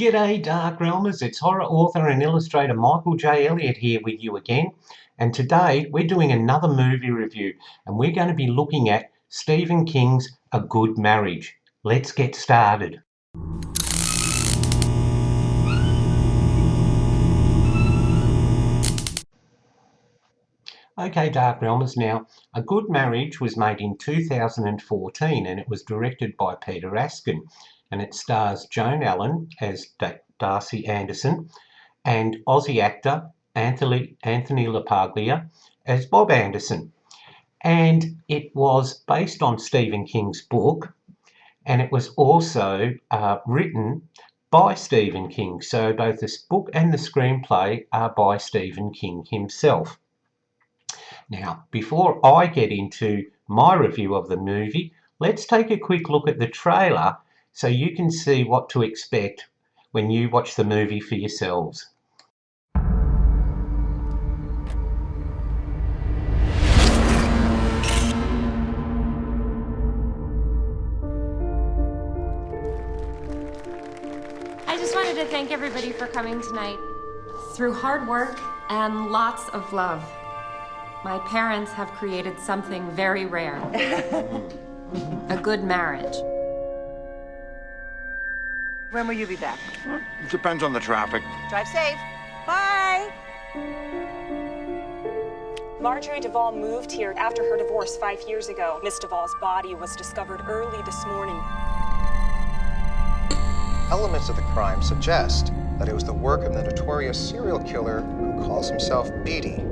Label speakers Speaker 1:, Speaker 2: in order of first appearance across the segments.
Speaker 1: G'day Darkrealmers, it's horror author and illustrator Michael J. Elliott here with you again, and today we're doing another movie review and we're going to be looking at Stephen King's A Good Marriage. Let's get started. Okay Darkrealmers, now A Good Marriage was made in 2014 and it was directed by Peter Askin, and it stars Joan Allen as Darcy Anderson and Aussie actor Anthony Paglia as Bob Anderson. And it was based on Stephen King's book, and it was also written by Stephen King. So both this book and the screenplay are by Stephen King himself. Now, before I get into my review of the movie, let's take a quick look at the trailer so you can see what to expect when you watch the movie for yourselves.
Speaker 2: I just wanted to thank everybody for coming tonight. Through hard work and lots of love, my parents have created something very rare. A good marriage.
Speaker 3: When will you be back?
Speaker 4: It depends on the traffic.
Speaker 3: Drive safe. Bye.
Speaker 5: Marjorie Duvall moved here after her divorce 5 years ago. Miss Duvall's body was discovered early this morning.
Speaker 6: Elements of the crime suggest that it was the work of the notorious serial killer who calls himself Beatty.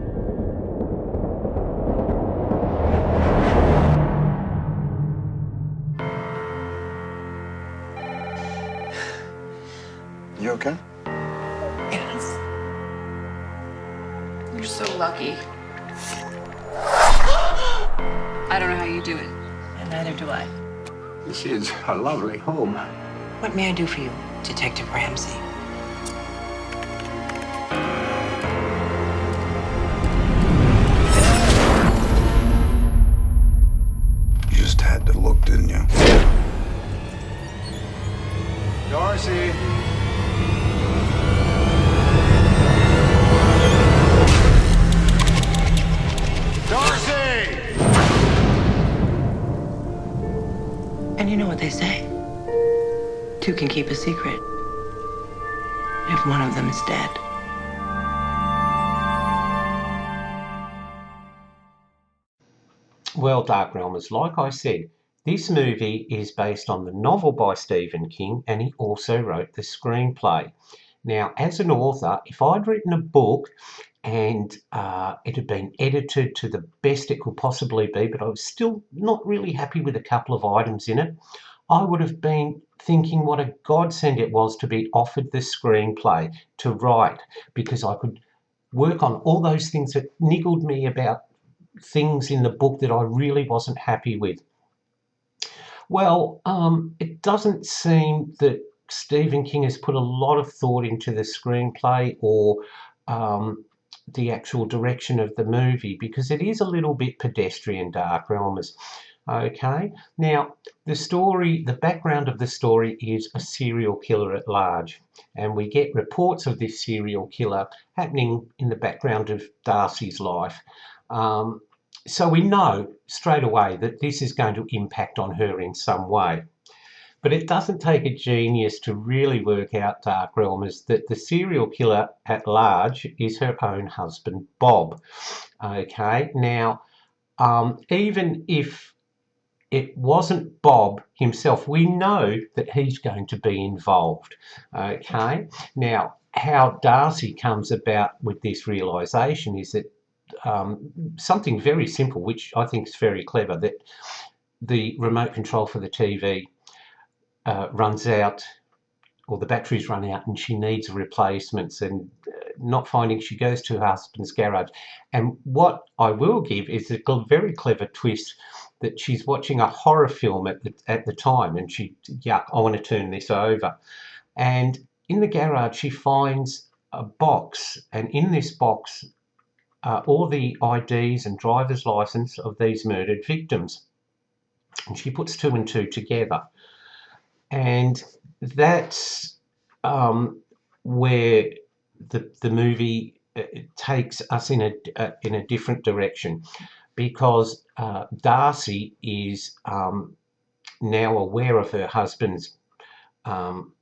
Speaker 4: You okay?
Speaker 2: Yes. You're so lucky. I don't know how you do it.
Speaker 3: And neither do I.
Speaker 4: This is a lovely home.
Speaker 3: What may I do for you, Detective Ramsey?
Speaker 4: You just had to look, didn't you? Darcy! Darcy!
Speaker 3: And you know what they say. Two can keep a secret if one of them is dead.
Speaker 1: Well, Darkrealmers, like I said, this movie is based on the novel by Stephen King, and he also wrote the screenplay. Now, as an author, if I'd written a book and it had been edited to the best it could possibly be, but I was still not really happy with a couple of items in it, I would have been thinking what a godsend it was to be offered the screenplay to write, because I could work on all those things that niggled me about things in the book that I really wasn't happy with. Well, it doesn't seem that Stephen King has put a lot of thought into the screenplay or the actual direction of the movie, because it is a little bit pedestrian, Darkrealmers. Okay, now the background of the story is a serial killer at large, and we get reports of this serial killer happening in the background of Darcy's life. So we know straight away that this is going to impact on her in some way. But it doesn't take a genius to really work out, Darkrealmers, that the serial killer at large is her own husband, Bob. Okay, now, even if it wasn't Bob himself, we know that he's going to be involved. Okay, now, how Darcy comes about with this realisation is that something very simple, which I think is very clever, that the remote control for the TV runs out, or the batteries run out, and she needs replacements, and not finding, she goes to her husband's garage. And what I will give is a very clever twist that she's watching a horror film at the time, and she, yeah, I want to turn this over. And in the garage she finds a box, and in this box all the IDs and driver's license of these murdered victims. And she puts two and two together. And that's where the movie takes us in a different direction, because Darcy is now aware of her husband's um,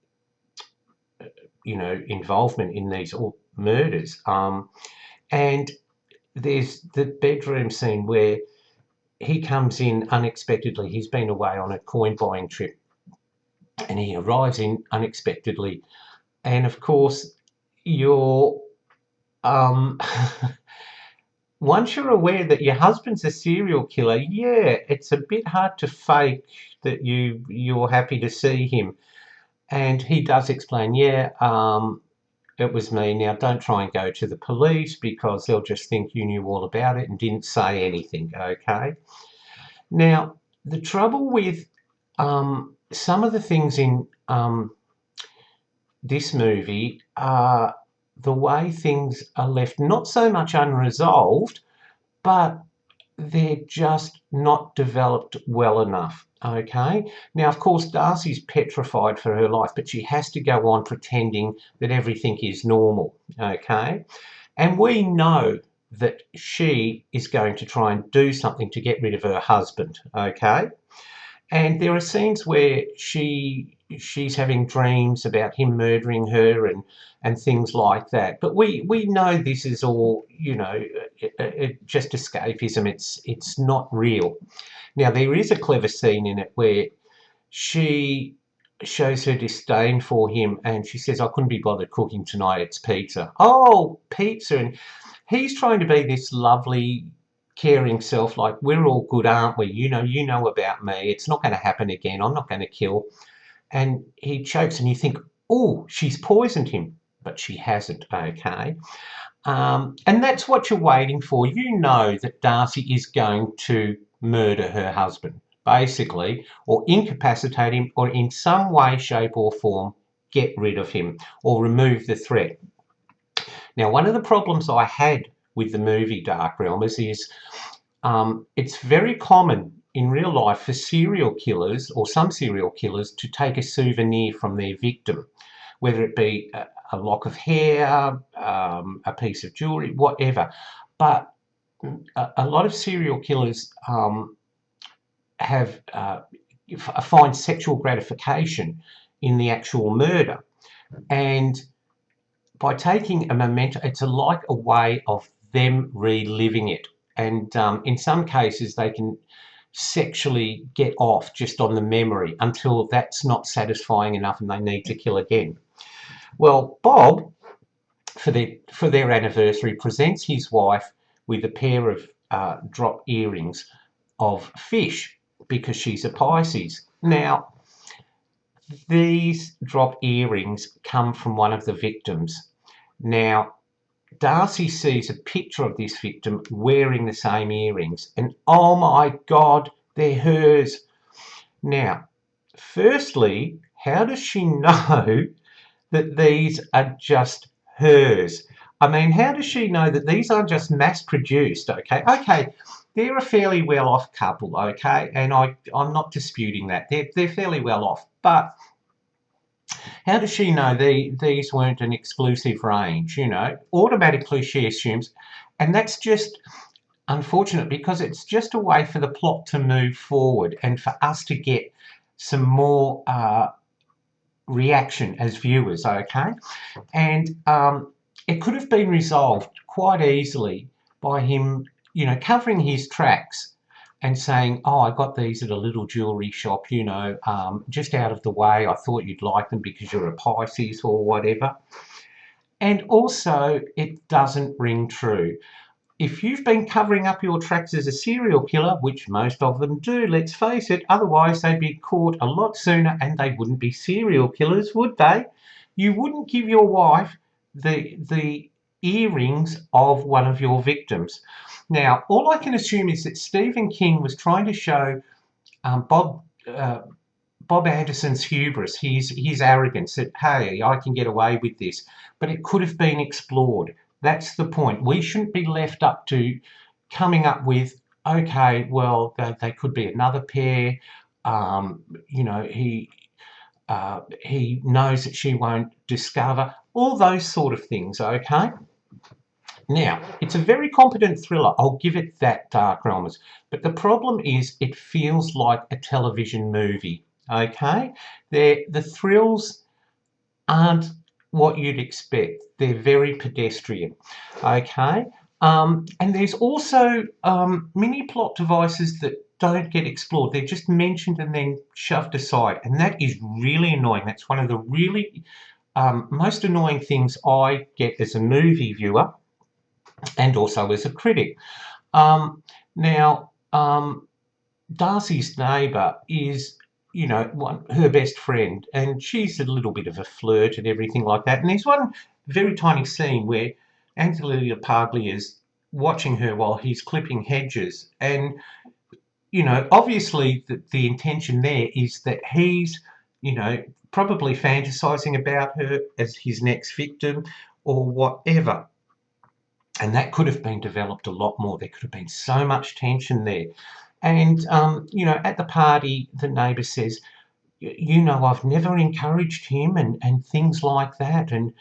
Speaker 1: involvement in these murders, and there's the bedroom scene where he comes in unexpectedly. He's been away on a coin buying trip, and he arrives in unexpectedly, and of course you're once you're aware that your husband's a serial killer, yeah, it's a bit hard to fake that you're happy to see him. And he does explain, yeah, it was me. Now, don't try and go to the police because they'll just think you knew all about it and didn't say anything, okay? Now, the trouble with some of the things in this movie are the way things are left not so much unresolved, but they're just not developed well enough, okay? Now, of course, Darcy's petrified for her life, but she has to go on pretending that everything is normal, okay? And we know that she is going to try and do something to get rid of her husband, okay? And there are scenes where she's having dreams about him murdering her and things like that. But we know this is all, just escapism. It's not real. Now, there is a clever scene in it where she shows her disdain for him and she says, I couldn't be bothered cooking tonight, it's pizza. Oh, pizza. And he's trying to be this lovely, caring self, like, we're all good, aren't we? You know about me. It's not going to happen again. I'm not going to kill. And he chokes and you think, oh, she's poisoned him. But she hasn't, okay? And that's what you're waiting for. You know that Darcy is going to murder her husband, basically, or incapacitate him, or in some way, shape or form, get rid of him or remove the threat. Now, one of the problems I had with the movie Darkrealmers is it's very common in real life for serial killers, or some serial killers, to take a souvenir from their victim, whether it be a lock of hair, a piece of jewellery, whatever. But a lot of serial killers find sexual gratification in the actual murder. And by taking a memento, it's like a way of them reliving it. And in some cases, they can sexually get off just on the memory until that's not satisfying enough and they need to kill again. Well, Bob, for their anniversary, presents his wife with a pair of drop earrings of fish because she's a Pisces. Now, these drop earrings come from one of the victims. Now, Darcy sees a picture of this victim wearing the same earrings, and oh my God, they're hers. Now, firstly, how does she know that these are just hers? I mean, how does she know that these aren't just mass-produced, okay? Okay, they're a fairly well-off couple, okay? And I'm not disputing that. They're fairly well-off. But how does she know these weren't an exclusive range, Automatically she assumes, and that's just unfortunate because it's just a way for the plot to move forward and for us to get some more reaction as viewers, okay? And it could have been resolved quite easily by him, covering his tracks and saying, oh, I got these at a little jewellery shop, just out of the way. I thought you'd like them because you're a Pisces or whatever. And also, it doesn't ring true. If you've been covering up your tracks as a serial killer, which most of them do, let's face it, otherwise they'd be caught a lot sooner and they wouldn't be serial killers, would they? You wouldn't give your wife the earrings of one of your victims. Now, all I can assume is that Stephen King was trying to show Bob Anderson's hubris, his arrogance, that, hey, I can get away with this. But it could have been explored. That's the point. We shouldn't be left up to coming up with, okay, well, they could be another pair. he knows that she won't discover, all those sort of things, okay? Now, it's a very competent thriller. I'll give it that, Darkrealmers. But the problem is it feels like a television movie, okay? The thrills aren't what you'd expect. They're very pedestrian, okay? And there's also mini plot devices that don't get explored. They're just mentioned and then shoved aside, and that is really annoying. That's one of the really most annoying things I get as a movie viewer and also as a critic. Now, Darcy's neighbour is, you know, her best friend, and she's a little bit of a flirt and everything like that. And there's one very tiny scene where Angelina Paglia is watching her while he's clipping hedges, and you know, obviously the intention there is that he's, you know, probably fantasizing about her as his next victim or whatever. And that could have been developed a lot more. There could have been so much tension there. And, you know, at the party, the neighbour says, you know, I've never encouraged him and things like that. And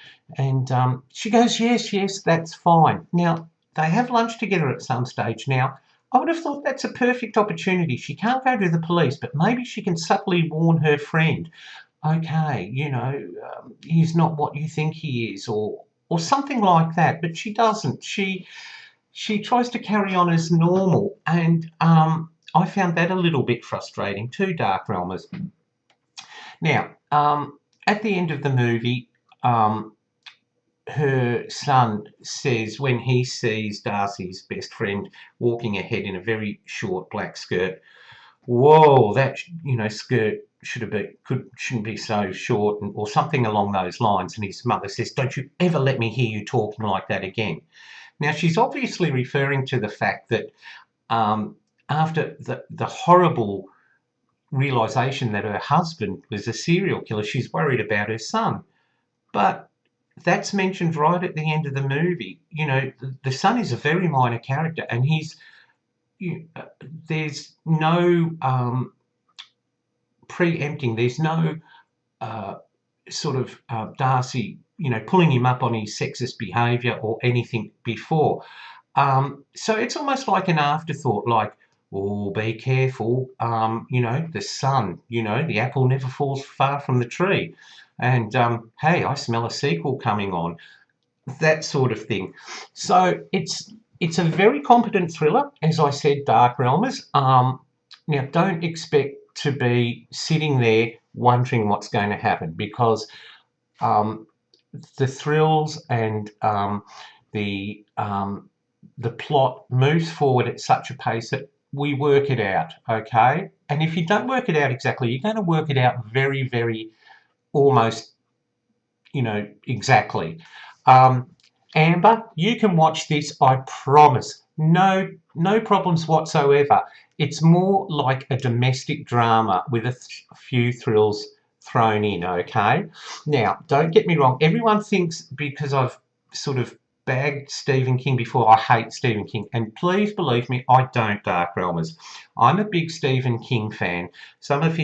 Speaker 1: she goes, yes, that's fine. Now, they have lunch together at some stage. Now, I would have thought that's a perfect opportunity. She can't go to the police, but maybe she can subtly warn her friend, okay, you know, he's not what you think he is, or something like that. But she doesn't. She tries to carry on as normal, and I found that a little bit frustrating too, Darkrealmers. Now, at the end of the movie, her son says, when he sees Darcy's best friend walking ahead in a very short black skirt, whoa, that, you know, skirt shouldn't be so short, or something along those lines. And his mother says, don't you ever let me hear you talking like that again. Now, she's obviously referring to the fact that after the horrible realisation that her husband was a serial killer, she's worried about her son. But that's mentioned right at the end of the movie. You know, the son is a very minor character, and there's no preempting. There's no sort of Darcy, you know, pulling him up on his sexist behaviour or anything before. So it's almost like an afterthought, like, oh, be careful, you know, the sun, you know, the apple never falls far from the tree. And, hey, I smell a sequel coming on, that sort of thing. So it's a very competent thriller, as I said, Darkrealmers. Now, don't expect to be sitting there wondering what's going to happen, because the thrills and the plot moves forward at such a pace that we work it out, okay? And if you don't work it out exactly, you're going to work it out very, very almost, you know, exactly. Amber, you can watch this, I promise. No problems whatsoever. It's more like a domestic drama with a few thrills thrown in, okay? Now, don't get me wrong. Everyone thinks, because I've sort of bagged Stephen King before, I hate Stephen King. And please believe me, I don't, Darkrealmers. I'm a big Stephen King fan. Some of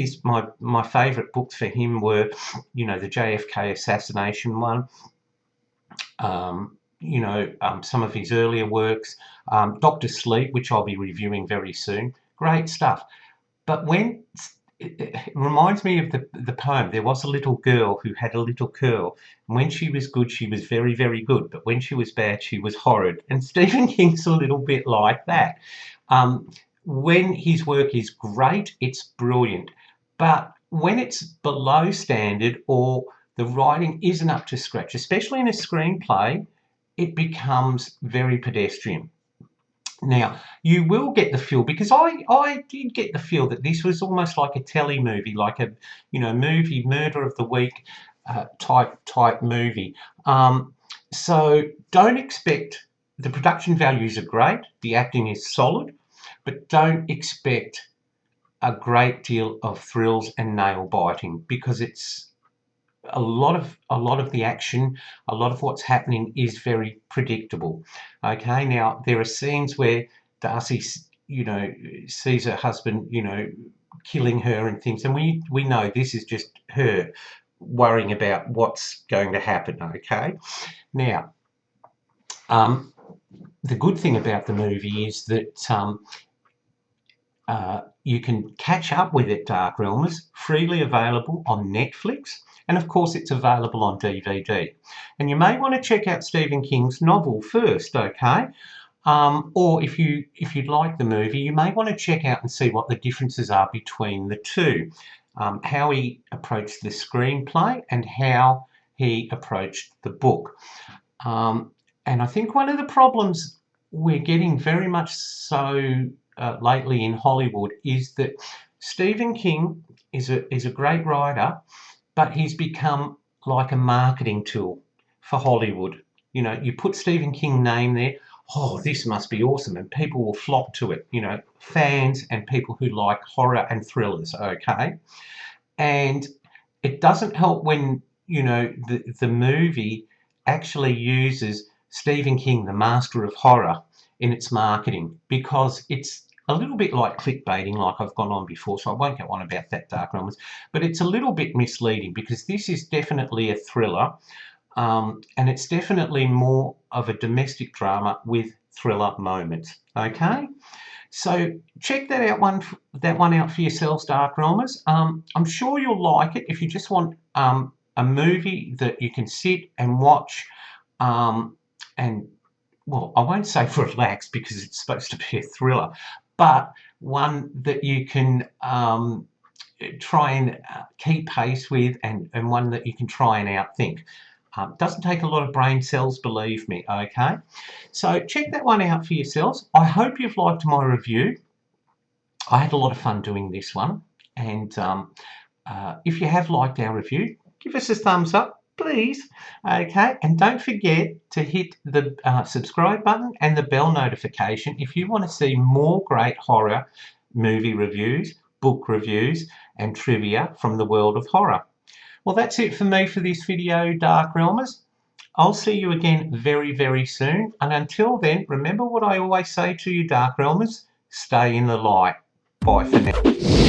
Speaker 1: my favourite books for him were, you know, the JFK assassination one. You know, some of his earlier works, Dr. Sleep, which I'll be reviewing very soon. Great stuff. But when it reminds me of the poem, there was a little girl who had a little curl. And when she was good, she was very, very good. But when she was bad, she was horrid. And Stephen King's a little bit like that. When his work is great, it's brilliant. But when it's below standard, or the writing isn't up to scratch, especially in a screenplay, it becomes very pedestrian. Now, you will get the feel, because I did get the feel that this was almost like a telly movie, like a, you know, movie, murder of the week type movie. So don't expect, the production values are great, the acting is solid, but don't expect a great deal of thrills and nail biting, because it's a lot of the action, a lot of what's happening is very predictable. Okay, now there are scenes where Darcy, you know, sees her husband, you know, killing her and things, and we know this is just her worrying about what's going to happen. Okay, now the good thing about the movie is that you can catch up with it, Darkrealmers, freely available on Netflix, and of course it's available on DVD. And you may want to check out Stephen King's novel first, okay? Or if you'd like the movie, you may want to check out and see what the differences are between the two, how he approached the screenplay and how he approached the book. And I think one of the problems we're getting very much so lately in Hollywood is that Stephen King is a great writer, but he's become like a marketing tool for Hollywood. You know, you put Stephen King name there, oh, this must be awesome, and people will flock to it, you know, fans and people who like horror and thrillers, okay? And it doesn't help when, you know, the movie actually uses Stephen King, the master of horror, in its marketing, because it's a little bit like clickbaiting, like I've gone on before, so I won't go on about that, Darkrealmers, but it's a little bit misleading because this is definitely a thriller, and it's definitely more of a domestic drama with thriller moments, okay? So check that one out for yourselves, Darkrealmers. I'm sure you'll like it if you just want a movie that you can sit and watch, and, well, I won't say relax because it's supposed to be a thriller, but one that you can try and keep pace with, and one that you can try and outthink. Doesn't take a lot of brain cells, believe me, okay? So check that one out for yourselves. I hope you've liked my review. I had a lot of fun doing this one, and if you have liked our review, give us a thumbs up, please, okay? And don't forget to hit the subscribe button and the bell notification if you want to see more great horror movie reviews, book reviews, and trivia from the world of horror. Well, that's it for me for this video, Darkrealmers. I'll see you again very, very soon. And until then, remember what I always say to you, Darkrealmers, stay in the light. Bye for now.